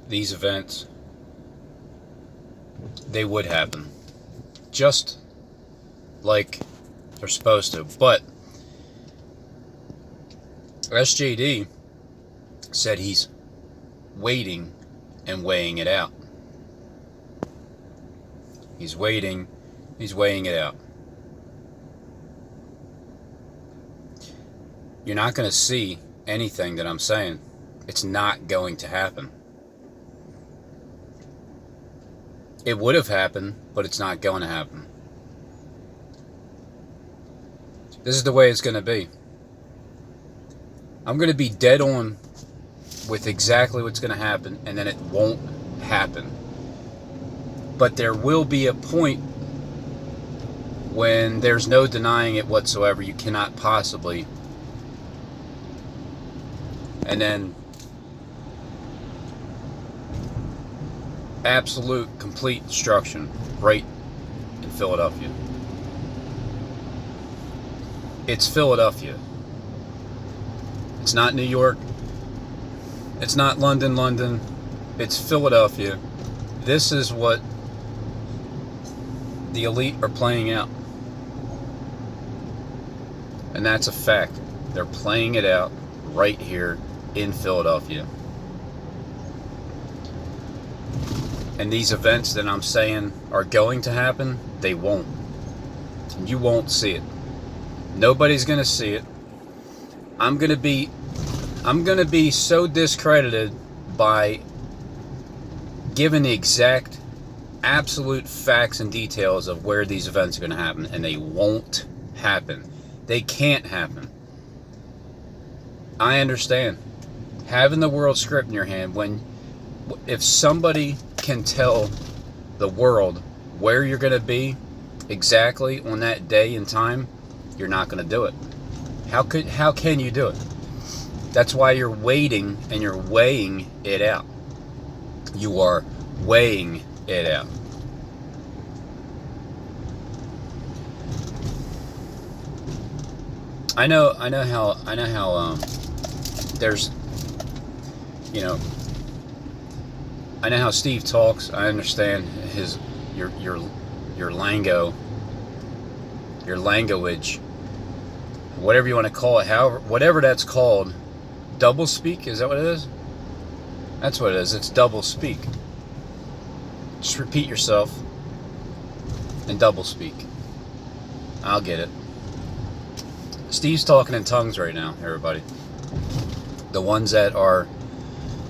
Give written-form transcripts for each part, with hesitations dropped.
these events, they would happen. Just like they're supposed to. But SJD said he's waiting and weighing it out. He's weighing it out. You're not going to see anything that I'm saying. It's not going to happen. It would have happened, but it's not going to happen. This is the way it's going to be. I'm going to be dead on with exactly what's going to happen, and then it won't happen. But there will be a point when there's no denying it whatsoever. You cannot possibly. And then absolute, complete destruction right in Philadelphia. It's Philadelphia. It's not New York. It's not London. It's Philadelphia. This is what the elite are playing out. And that's a fact. They're playing it out right here in Philadelphia. And these events that I'm saying are going to happen, they won't. You won't see it. Nobody's going to see it. I'm going to be so discredited by giving the exact absolute facts and details of where these events are going to happen, and they won't happen. They can't happen. I understand. Having the world script in your hand, if somebody can tell the world where you're going to be exactly on that day and time, you're not going to do it. How can you do it? That's why you're waiting and you're weighing it out. You are weighing it out. I know how there's, I know how Steve talks. I understand your lingo, your language, whatever you want to call it, whatever that's called. Double speak, is that what it is? That's what it is. It's double speak. Just repeat yourself and double speak. I'll get it. Steve's talking in tongues right now, everybody. The ones that are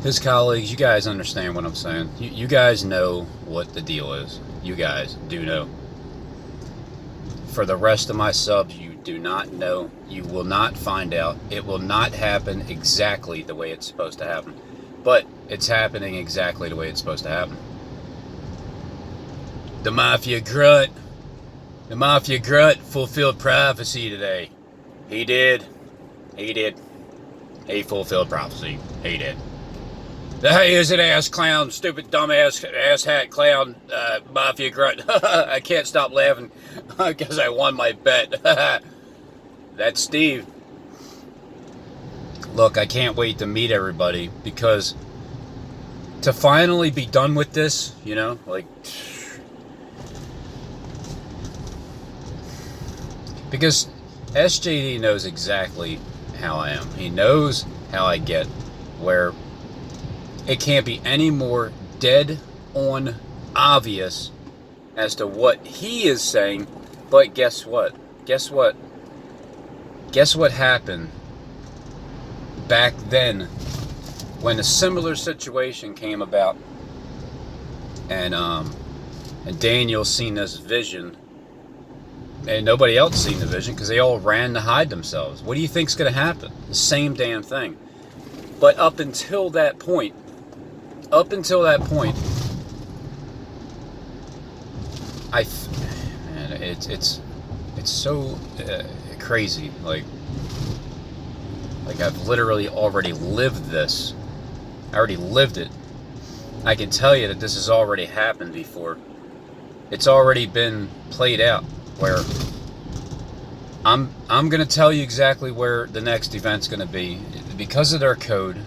his colleagues, you guys understand what I'm saying. You guys know what the deal is. You guys do know. For the rest of my subs, you do not know. You will not find out. It will not happen exactly the way it's supposed to happen. But it's happening exactly the way it's supposed to happen. The Mafia Grunt fulfilled prophecy today. He did. He fulfilled prophecy. He did. Hey, is it ass clown, stupid dumbass ass hat clown, Mafia Grunt. I can't stop laughing because I won my bet. That's Steve. Look, I can't wait to meet everybody, because to finally be done with this, because SJD knows exactly how I am. He knows how I get, where it can't be any more dead on obvious as to what he is saying. But guess what? Guess what happened back then when a similar situation came about, and Daniel seen this vision, and nobody else seen the vision because they all ran to hide themselves. What do you think's going to happen? The same damn thing. But up until that point, it's so crazy. Like I've literally already lived this. I already lived it. I can tell you that this has already happened before. It's already been played out. Where I'm going to tell you exactly where the next event's going to be. Because of their code,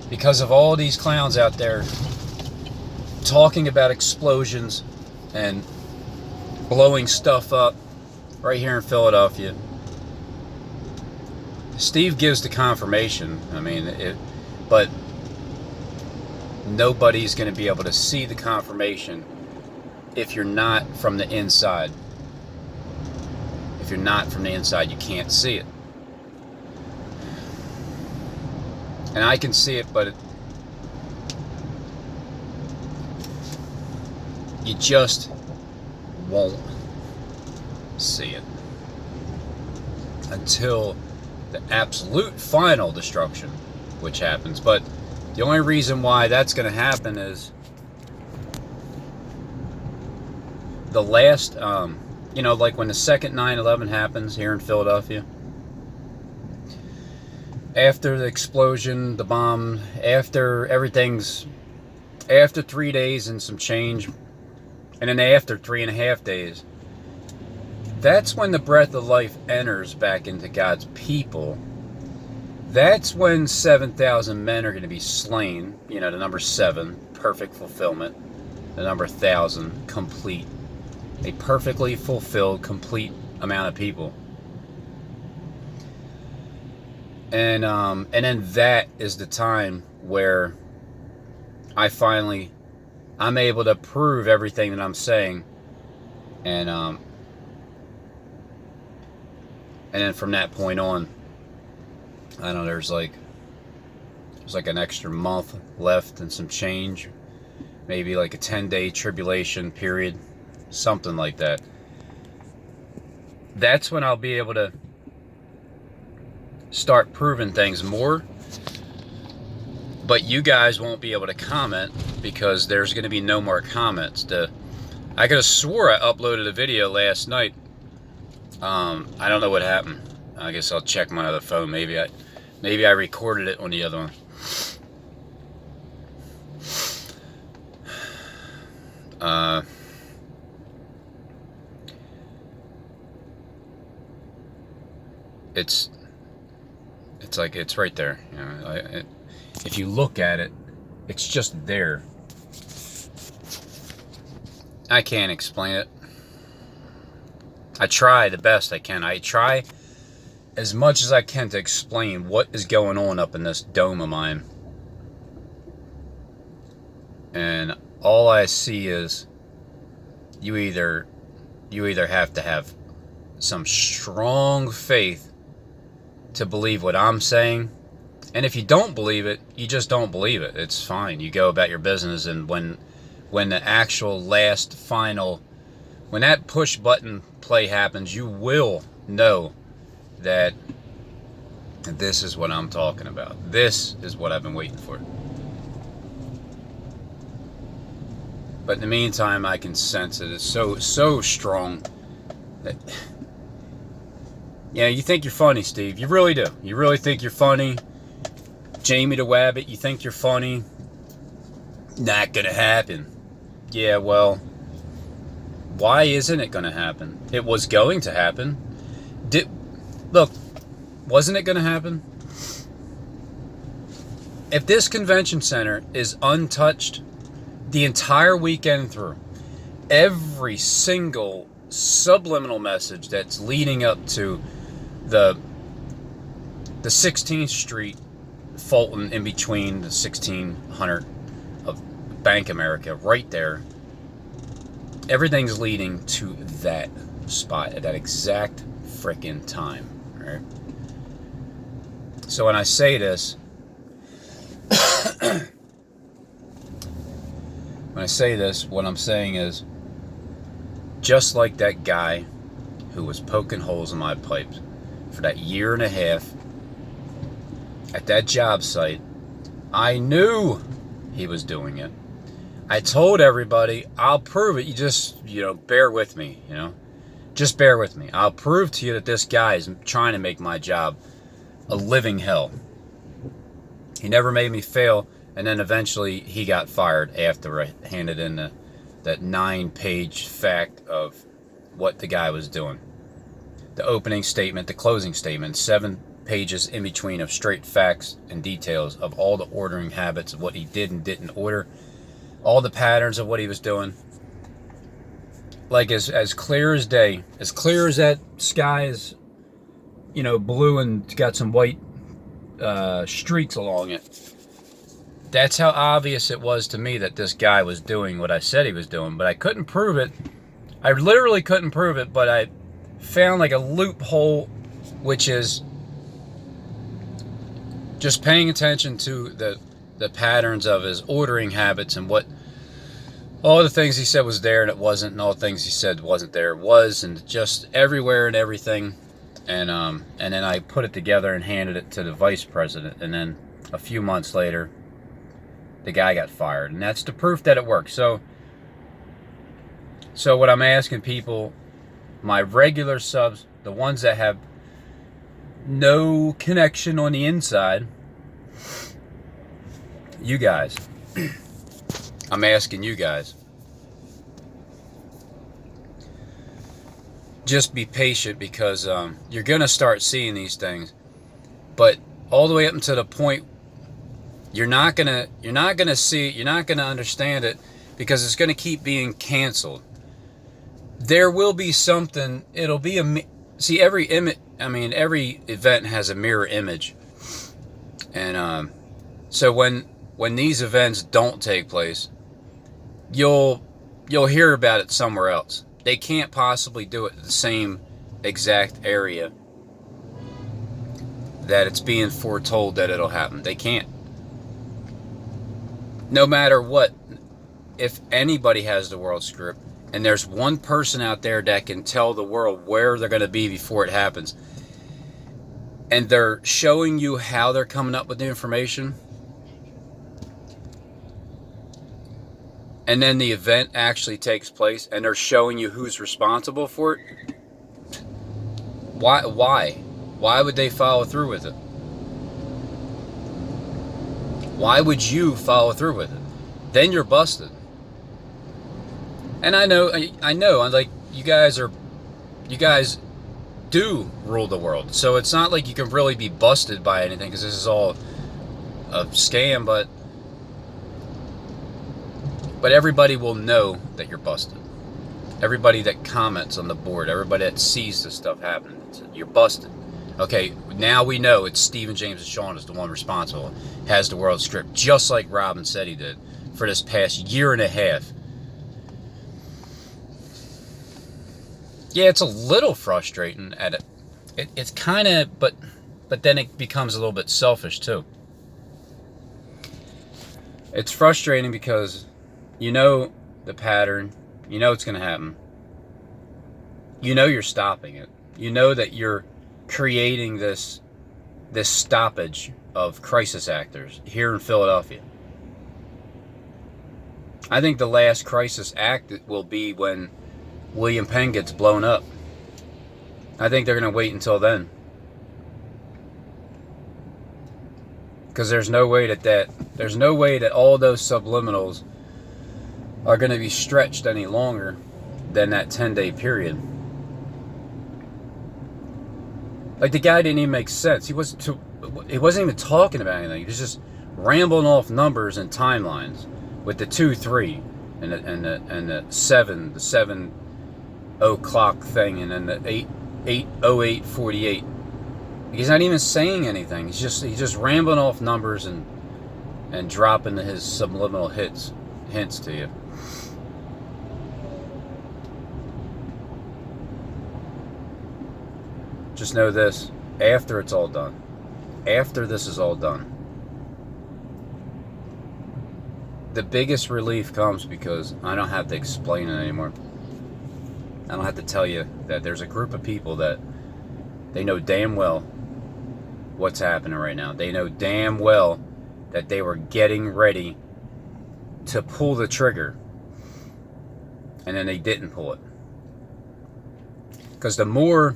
because of all these clowns out there talking about explosions and blowing stuff up right here in Philadelphia. Steve gives the confirmation. I mean, but nobody's going to be able to see the confirmation if you're not from the inside. If you're not from the inside, you can't see it. And I can see it, but you just won't see it until the absolute final destruction, which happens. But the only reason why that's going to happen is the last, like when the second 9/11 happens here in Philadelphia, after the explosion, the bomb, after 3 days and some change, and then after 3.5 days, that's when the breath of life enters back into God's people. That's when 7,000 men are going to be slain. The number 7, perfect fulfillment. The number 1,000, complete. A perfectly fulfilled, complete amount of people. And then that is the time where I'm able to prove everything that I'm saying. And then from that point on, I don't know, there's like an extra month left and some change. Maybe like a 10-day tribulation period. Something like that. That's when I'll be able to start proving things more. But you guys won't be able to comment because there's going to be no more comments. I could have swore I uploaded a video last night. I don't know what happened. I guess I'll check my other phone. Maybe I recorded it on the other one. It's like it's right there. If you look at it, it's just there. I can't explain it. I try the best I can. I try as much as I can to explain what is going on up in this dome of mine. And all I see is you either have to have some strong faith to believe what I'm saying. And if you don't believe it, you just don't believe it. It's fine. You go about your business, and when the actual last final, when that push button play happens, you will know that this is what I'm talking about. This is what I've been waiting for. But in the meantime, I can sense it. It's so strong that, you think you're funny, Steve. You really do. You really think you're funny. Jamie the Wabbit, you think you're funny. Not gonna happen. Yeah, well, why isn't it gonna happen? It was going to happen. Look, wasn't it gonna happen? If this convention center is untouched the entire weekend through, every single subliminal message that's leading up to the 16th Street Fulton, in between the 1600 of Bank America, right there, everything's leading to that spot at that exact frickin' time, right? So when I say this, what I'm saying is, just like that guy who was poking holes in my pipes for that 1.5 years at that job site, I knew he was doing it. I told everybody, I'll prove it. You just, bear with me, Just bear with me. I'll prove to you that this guy is trying to make my job a living hell. He never made me fail, and then eventually he got fired after I handed in that 9-page fact of what the guy was doing. The opening statement, the closing statement, 7 pages in between of straight facts and details of all the ordering habits of what he did and didn't order, all the patterns of what he was doing. Like as clear as day, as clear as that sky is, blue and got some white streaks along it. That's how obvious it was to me that this guy was doing what I said he was doing, but I couldn't prove it. I literally couldn't prove it, but I found like a loophole, which is just paying attention to the patterns of his ordering habits and what all the things he said was there and it wasn't, and all the things he said wasn't there, it was, and just everywhere and everything. And then I put it together and handed it to the vice president, and then a few months later, the guy got fired, and that's the proof that it works. So what I'm asking people, my regular subs, the ones that have no connection on the inside, you guys, I'm asking you guys, just be patient, because you're gonna start seeing these things, but all the way up until the point you're not gonna see it, you're not gonna understand it, because it's gonna keep being canceled. There will be something. It'll be every event has a mirror image, and so when these events don't take place, you'll hear about it somewhere else. They can't possibly do it in the same exact area that it's being foretold that it'll happen. They can't. No matter what, if anybody has the world script, and there's one person out there that can tell the world where they're going to be before it happens, and they're showing you how they're coming up with the information, and then the event actually takes place, and they're showing you who's responsible for it, why would they follow through with it? Why would you follow through with it? Then you're busted. And I know, I'm like, you guys do rule the world, so it's not like you can really be busted by anything, because this is all a scam, but everybody will know that you're busted. Everybody that comments on the board, everybody that sees this stuff happening, you're busted. Okay, now we know it's Stephen James and Sean is the one responsible, has the world script, just like Robin said he did for this past year and a half. Yeah, it's a little frustrating at it. It's kind of, but then it becomes a little bit selfish too. It's frustrating because you know the pattern, you know it's going to happen. You know you're stopping it. You know that you're creating this stoppage of crisis actors here in Philadelphia. I think the last crisis act will be when William Penn gets blown up. I think they're going to wait until then. Because there's no way that all those subliminals are going to be stretched any longer than that 10-day period. Like, the guy didn't even make sense. He wasn't even talking about anything. He was just rambling off numbers and timelines with the 2-3 and the 7 o'clock thing, and then the 8:08:48. He's not even saying anything. He's just rambling off numbers and dropping his subliminal hints to you. Just know this, after it's all done, after this is all done, the biggest relief comes because I don't have to explain it anymore. I don't have to tell you that there's a group of people that they know damn well what's happening right now. They know damn well that they were getting ready to pull the trigger, and then they didn't pull it. Because the more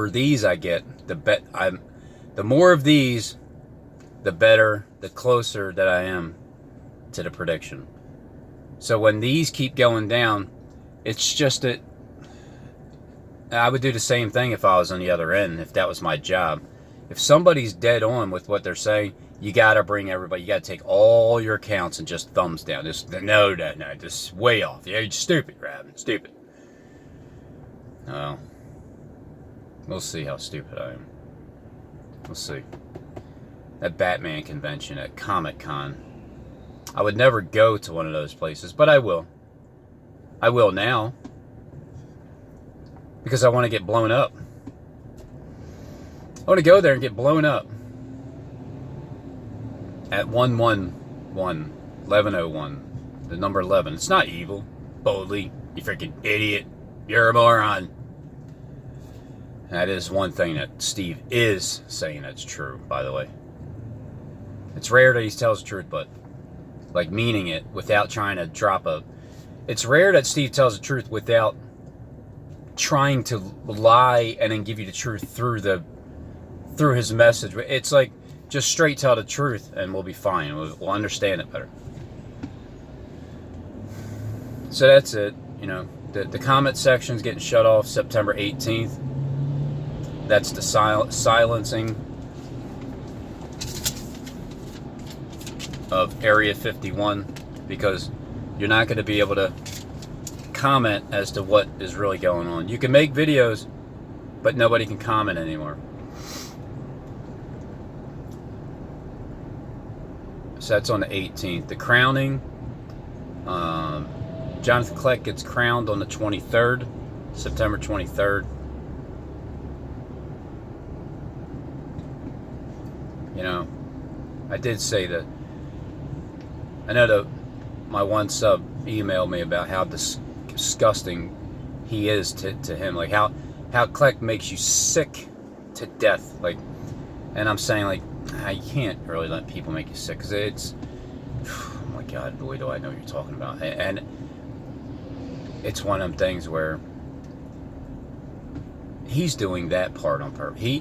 of these I get, the more of these, the better, the closer that I am to the prediction. So when these keep going down, it's just that I would do the same thing if I was on the other end, if that was my job. If somebody's dead on with what they're saying, you got to bring everybody. You got to take all your accounts and just thumbs down. Just no, just way off. Yeah, you're stupid, Raven. Stupid. Well, we'll see how stupid I am. We'll see. That Batman convention at Comic-Con. I would never go to one of those places, but I will. I will now. Because I want to get blown up. I want to go there and get blown up. At 1101. The number 11. It's not evil. Boldly. You freaking idiot. You're a moron. That is one thing that Steve is saying that's true, by the way. It's rare that he tells the truth, but like meaning it without trying to drop a... It's rare that Steve tells the truth without trying to lie and then give you the truth through his message. It's like, just straight tell the truth and we'll be fine. We'll understand it better. So that's it. You know, the comment section's getting shut off September 18th. That's the silencing of Area 51, because you're not going to be able to comment as to what is really going on. You can make videos, but nobody can comment anymore. So that's on the 18th. The crowning, Jonathan Kleck gets crowned on the 23rd, September 23rd. You know, I did say that. I know that my one sub emailed me about how disgusting he is to him, like how Kleck makes you sick to death, like, and I'm saying, like, you can't really let people make you sick, because it's, oh my God, boy, do I know what you're talking about. And it's one of them things where he's doing that part on purpose.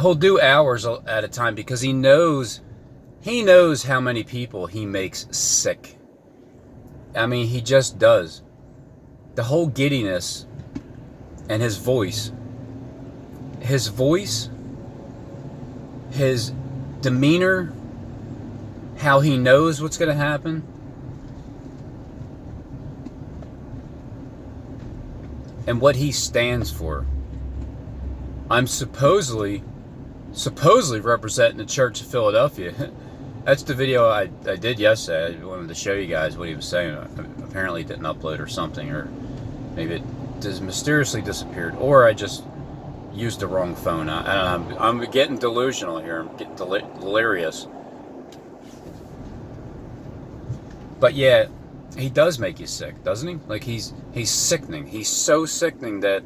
He'll do hours at a time because he knows how many people he makes sick. I mean, he just does. The whole giddiness and his voice, his demeanor, how he knows what's going to happen, and what he stands for. I'm supposedly representing the Church of Philadelphia. That's the video I did yesterday. I wanted to show you guys what he was saying. Apparently it didn't upload or something, or maybe it just mysteriously disappeared, or I just used the wrong phone. I don't know. I'm getting delusional here. I'm getting delirious. But yeah, he does make you sick, doesn't he? Like, he's sickening. He's so sickening that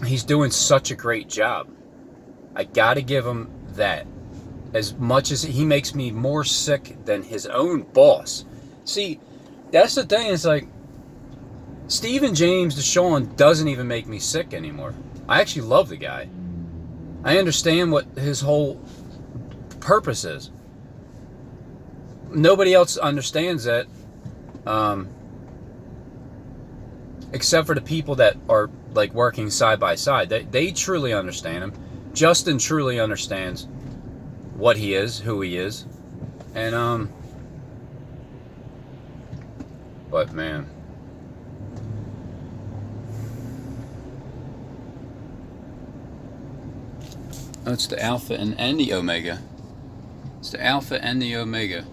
he's doing such a great job. I gotta give him that. As much as he makes me more sick than his own boss. See, that's the thing. It's like, Stephen James Deshawn doesn't even make me sick anymore. I actually love the guy. I understand what his whole purpose is. Nobody else understands that, except for the people that are like working side by side. They truly understand him. Justin truly understands what he is, who he is, and but man, it's the Alpha and the Omega. It's the Alpha and the Omega.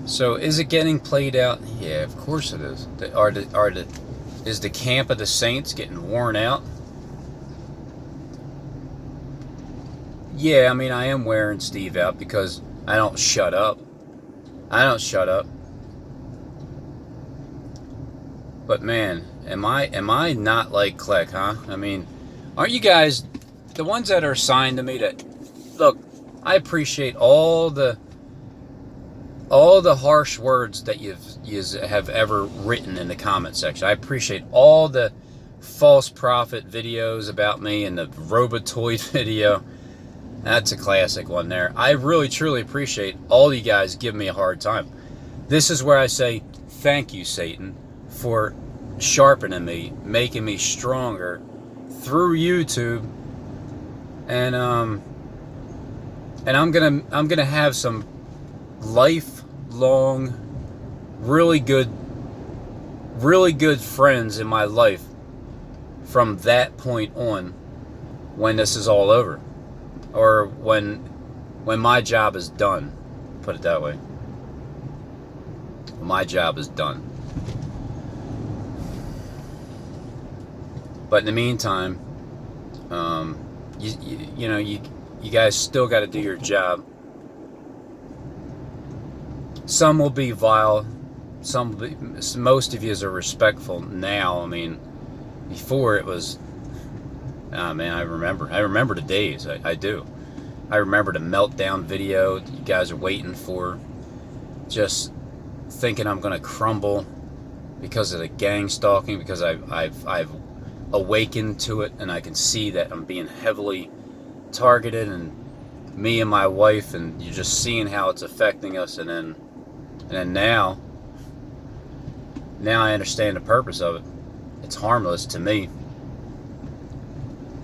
So is it getting played out? Yeah, of course it is. Is the camp of the saints getting worn out? Yeah, I mean, I am wearing Steve out because I don't shut up. But man, am I not like Kleck, huh? I mean, aren't you guys the ones that are assigned to me that look? I appreciate all the harsh words that you have ever written in the comment section. I appreciate all the false prophet videos about me and the Robotoid video. That's a classic one there. I really, truly appreciate all you guys giving me a hard time. This is where I say, thank you, Satan, for sharpening me, making me stronger through YouTube. And I'm gonna have some lifelong, really good friends in my life from that point on, when this is all over, or when my job is done. Put it that way. My job is done. But in the meantime, you guys still got to do your job. Some will be vile. Most of you are respectful now. I mean, before it was, man, I remember the days. I do. I remember the meltdown video that you guys are waiting for. Just thinking I'm gonna crumble because of the gang stalking, because I've awakened to it, and I can see that I'm being heavily targeted, and me and my wife, and you're just seeing how it's affecting us, and then now I understand the purpose of it. It's harmless to me,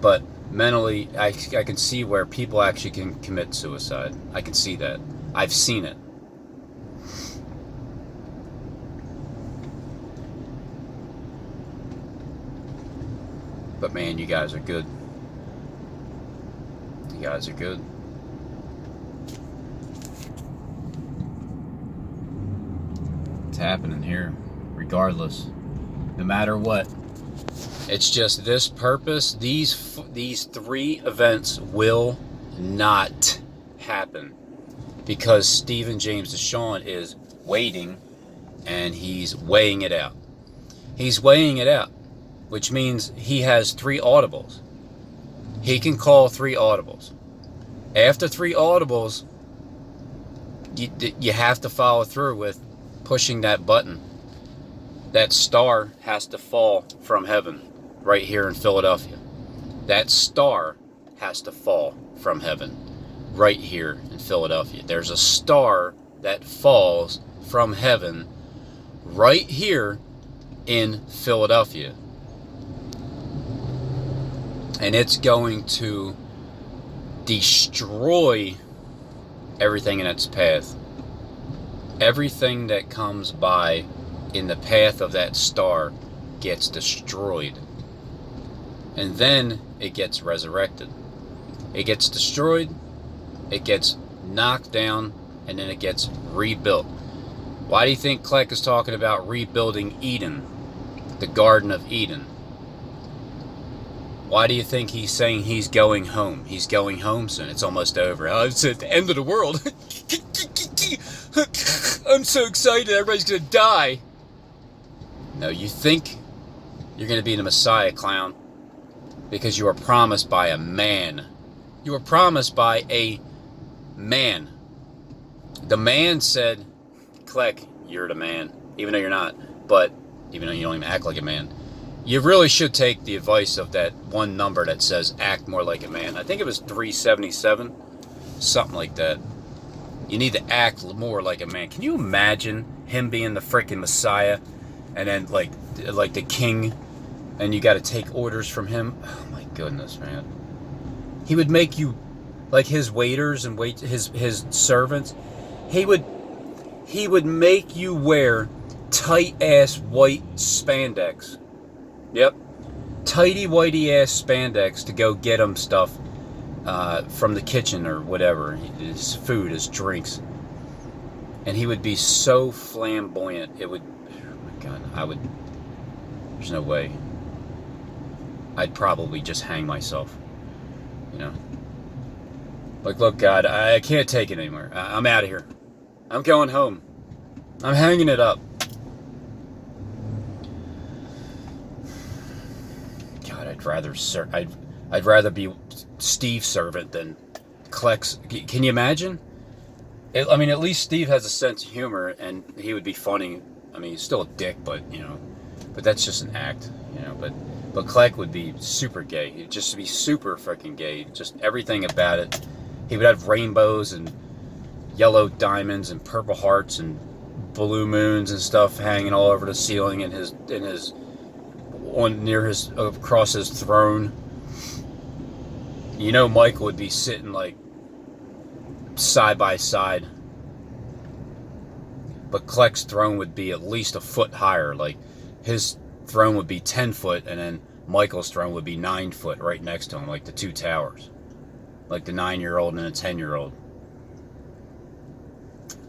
but mentally I can see where people actually can commit suicide. I can see that. I've seen it. But man, you guys are good. You guys are good. It's happening here, regardless, no matter what. It's just this purpose. These three events will not happen because Stephen James Deshawn is waiting, and he's weighing it out. He's weighing it out, which means he has 3 audibles. He can call 3 audibles. After 3 audibles, you have to follow through with pushing that button. That star has to fall from heaven right here in Philadelphia. That star has to fall from heaven right here in Philadelphia. There's a star that falls from heaven right here in Philadelphia. And it's going to destroy everything in its path. Everything that comes by in the path of that star gets destroyed. And then it gets resurrected. It gets destroyed, it gets knocked down, and then it gets rebuilt. Why do you think Kleck is talking about rebuilding Eden, the Garden of Eden? Why do you think he's saying he's going home? He's going home soon. It's almost over. Oh, it's at the end of the world. I'm so excited. Everybody's going to die. No, you think you're going to be the Messiah, clown, because you were promised by a man. You were promised by a man. The man said, Kleck, you're the man. Even though you're not. But even though you don't even act like a man. You really should take the advice of that one number that says act more like a man. I think it was 377. Something like that. You need to act more like a man. Can you imagine him being the freaking Messiah, and then like the king, and you got to take orders from him? Oh my goodness, man. He would make you like his waiters and his servants. He would make you wear tight ass white spandex. Yep, tighty whitey ass spandex to go get him stuff from the kitchen or whatever, his food, his drinks, and he would be so flamboyant. It would, oh my God, there's no way. I'd probably just hang myself, you know. Like, look, God, I can't take it anymore. I'm out of here. I'm going home. I'm hanging it up. God, I'd rather be Steve's servant than Kleck's. Can you imagine? I mean, at least Steve has a sense of humor, and he would be funny. I mean, he's still a dick, but but that's just an act, But Kleck would be super gay. He'd just be super freaking gay. Just everything about it. He would have rainbows and yellow diamonds and purple hearts and blue moons and stuff hanging all over the ceiling across his throne. You know, Michael would be sitting like side by side, but Kleck's throne would be at least a foot higher. Like his throne would be 10 foot, and then Michael's throne would be 9 foot right next to him, like the two towers, like the 9-year-old and the 10-year-old.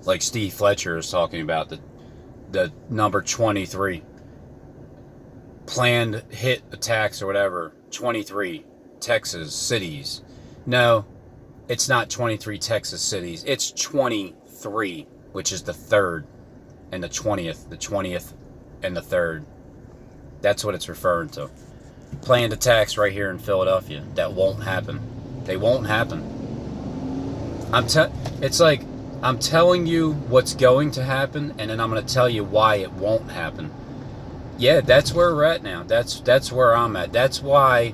Like Steve Fletcher is talking about the number 23, planned hit attacks or whatever. 23 Texas cities. No, it's not 23 Texas cities. It's 23, which is the third and the 20th and the third. That's what it's referring to. Planned attacks right here in Philadelphia that won't happen. They won't happen. It's like I'm telling you what's going to happen, and then I'm going to tell you why it won't happen. Yeah, that's where we're at now. That's where I'm at. That's why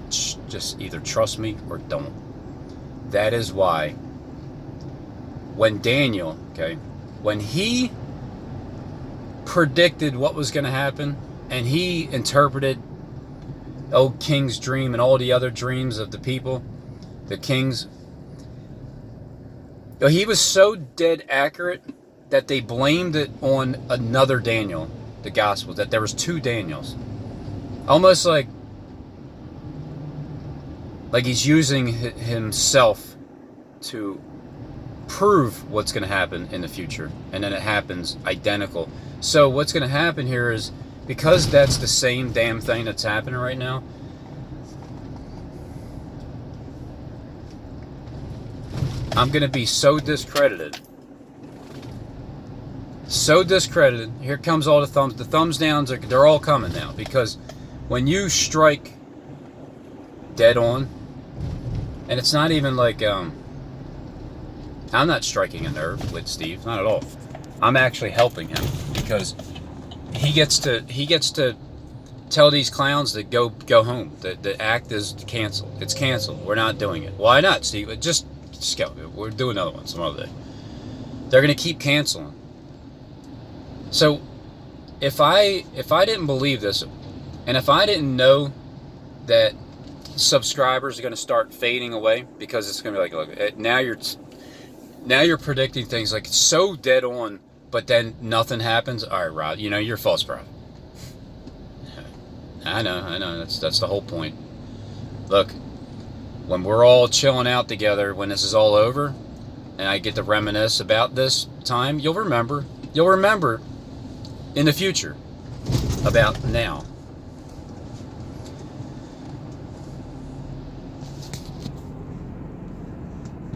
just either trust me or don't. That is why when Daniel, when he predicted what was going to happen, and he interpreted old king's dream and all the other dreams of the people, the kings, he was so dead accurate that they blamed it on another Daniel, the gospel, that there was two Daniels. Almost like he's using himself to prove what's going to happen in the future, and then it happens identical. So what's going to happen here is, because that's the same damn thing that's happening right now, I'm going to be so discredited. So discredited. Here comes all the thumbs. The thumbs downs, they're all coming now. Because when you strike dead on, and it's not even like, I'm not striking a nerve with Steve. Not at all. I'm actually helping him. Because he gets to tell these clowns that go home. The act is canceled. It's canceled. We're not doing it. Why not, Steve? Just go. We'll do another one some other day. They're going to keep canceling. So if I didn't believe this, and if I didn't know that subscribers are going to start fading away, because it's going to be like, look, now you're predicting things like it's so dead on, but then nothing happens. All right, Rob, you're a false prophet. I know. That's the whole point. Look, when we're all chilling out together, when this is all over, and I get to reminisce about this time, you'll remember in the future about now.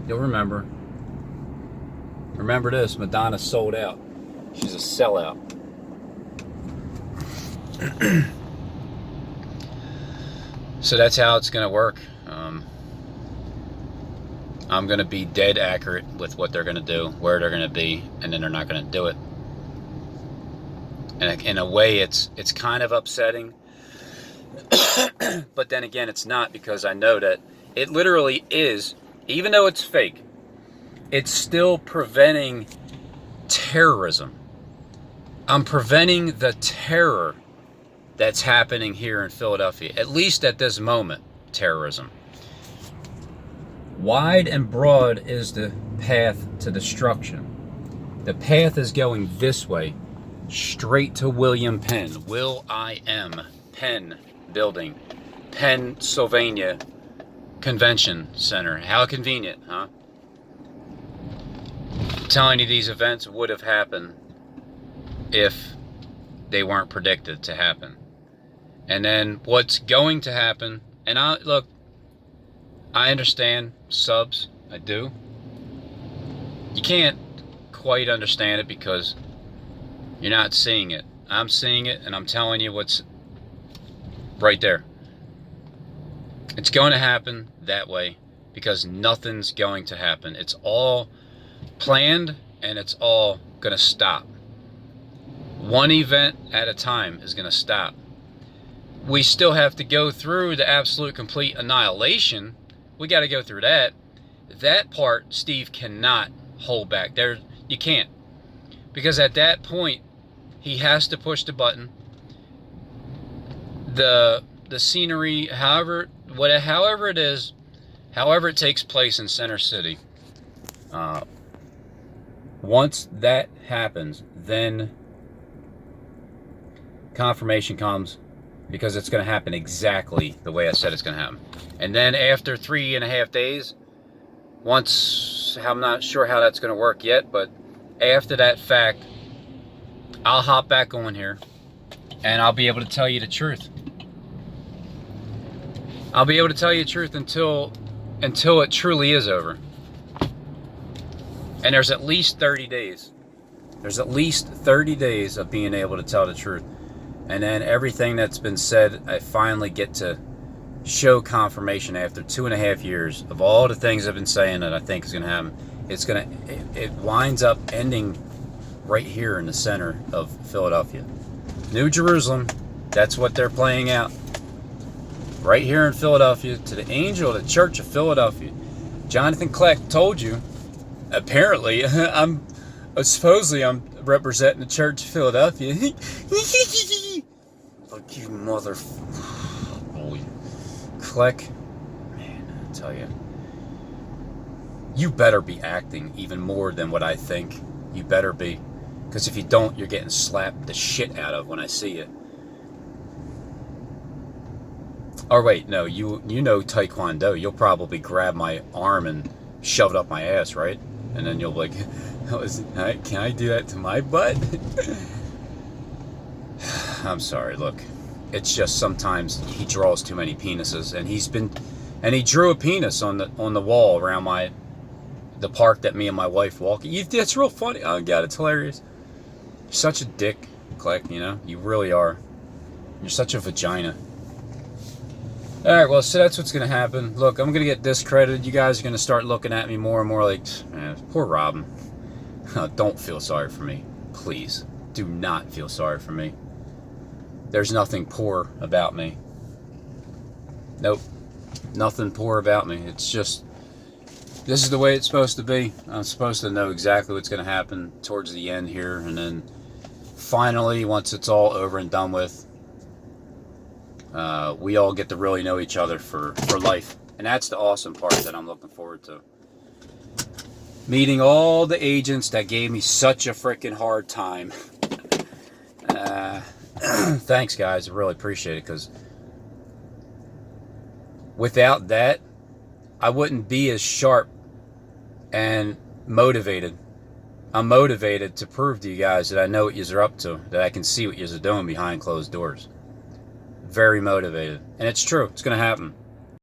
You'll remember. Remember this, Madonna sold out. She's a sellout. So that's how it's going to work. I'm going to be dead accurate with what they're going to do, where they're going to be, and then they're not going to do it. And in a way, it's kind of upsetting. But then again, it's not, because I know that it literally is, even though it's fake, it's still preventing terrorism. I'm preventing the terror that's happening here in Philadelphia, at least at this moment, terrorism. Wide and broad is the path to destruction. The path is going this way, straight to William Penn, Will.I.am, Penn Building, Pennsylvania Convention Center. How convenient, huh? I'm telling you, these events would have happened if they weren't predicted to happen. And then what's going to happen, and I understand subs, I do. You can't quite understand it because you're not seeing it. I'm seeing it, and I'm telling you what's right there. It's going to happen that way because nothing's going to happen. It's all planned, and it's all going to stop. One event at a time is going to stop. we still have to go through the absolute complete annihilation. We got to go through that. That part, Steve cannot hold back. There, you can't. Because at that point, he has to push the button. The scenery, however it is, however it takes place in Center City, once that happens, then confirmation comes, because it's going to happen exactly the way I said it's going to happen. And then after 3.5 days, once, I'm not sure how that's going to work yet, but after that fact, I'll hop back on here and I'll be able to tell you the truth. I'll be able to tell you the truth until it truly is over. And there's at least 30 days. There's at least 30 days of being able to tell the truth. And then everything that's been said, I finally get to show confirmation after 2.5 years of all the things I've been saying that I think is going to happen. It winds up ending right here in the center of Philadelphia. New Jerusalem, that's what they're playing out. Right here in Philadelphia, to the angel of the Church of Philadelphia. Jonathan Kleck told you, apparently, supposedly I'm representing the Church of Philadelphia. Fuck you, mother... Holy... Kleck. Man, I tell you. You better be acting even more than what I think. You better be. Because if you don't, you're getting slapped the shit out of when I see you. Or wait, no, you know Taekwondo. You'll probably grab my arm and shove it up my ass, right? And then you'll be like, can I do that to my butt? I'm sorry, look. It's just sometimes he draws too many penises, and he drew a penis on the wall around the park that me and my wife walk. That's real funny. Oh God, it's hilarious. You're such a dick, Kleck, you know? You really are. You're such a vagina. Alright, well, so that's what's going to happen. Look, I'm going to get discredited. You guys are going to start looking at me more and more like, man, poor Robin. Don't feel sorry for me. Please. Do not feel sorry for me. There's nothing poor about me. Nope. Nothing poor about me. It's just, this is the way it's supposed to be. I'm supposed to know exactly what's going to happen towards the end here. And then finally, once it's all over and done with, we all get to really know each other for life. And that's the awesome part that I'm looking forward to. Meeting all the agents that gave me such a freaking hard time. Thanks, guys. I really appreciate it, because without that, I wouldn't be as sharp and motivated. I'm motivated to prove to you guys that I know what you're up to, that I can see what you're doing behind closed doors. Very motivated. And it's true. It's going to happen.